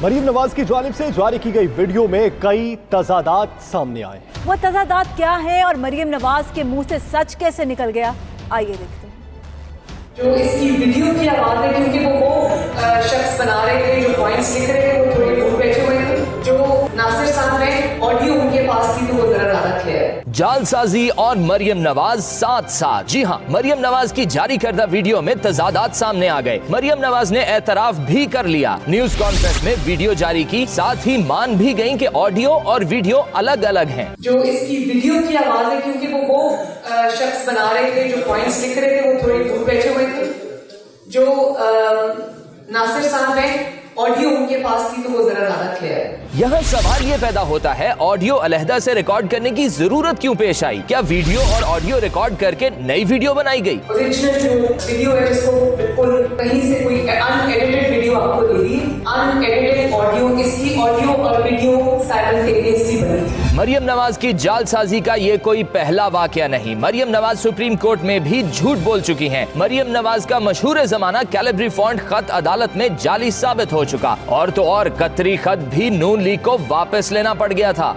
मरियम नवाज की जानिब से जारी की गई वीडियो में कई तजादात सामने आए। वो तजादात क्या है और मरियम नवाज के मुंह से सच कैसे निकल गया, आइए देखते हैं। जो इसकी वीडियो की आवाज है, क्योंकि वो शख्स बना रहे थे, जो पॉइंट्स लिख रहे थे वो थोड़ी दूर बैठे हुए थे। जो नासिर साहब ने ऑडियो उनके पास थी तो वो जरा ज्यादा क्लियर है। जालसाजी और मरियम नवाज साथ साथ। जी हाँ, मरियम नवाज की जारी करदा वीडियो में तजादात सामने आ गए। मरियम नवाज ने एतराफ भी कर लिया, न्यूज कॉन्फ्रेंस में वीडियो जारी की, साथ ही मान भी गई कि ऑडियो और वीडियो अलग अलग हैं। जो इसकी वीडियो की आवाज है, क्योंकि वो शख्स बना रहे थे, जो पॉइंट्स लिख रहे थे वो थोड़ी दूर बैठे हुए थे। जो नासिर साहब ने ऑडियो उनके पास थी तो वो जरा ज्यादा क्लियर है। यहाँ सवाल ये पैदा होता है, ऑडियो अलहदा से रिकॉर्ड करने की जरूरत क्यों पेश आई? क्या वीडियो और ऑडियो रिकॉर्ड करके नई वीडियो बनाई गई? ओरिजिनल जो वीडियो है जिसको बिल्कुल कहीं से कोई अनएडिटेड वीडियो आपको दे दी, अनएडिटेड ऑडियो, इसकी ऑडियो और वीडियो साइमल्टेनियसली बनी। मरियम नवाज की जालसाजी का ये कोई पहला वाकया नहीं। मरियम नवाज सुप्रीम कोर्ट में भी झूठ बोल चुकी हैं। मरियम नवाज का मशहूर जमाना कैलिब्री फॉन्ट खत अदालत में जाली साबित हो चुका, और तो और कतरी खत भी नून लीग को वापस लेना पड़ गया था।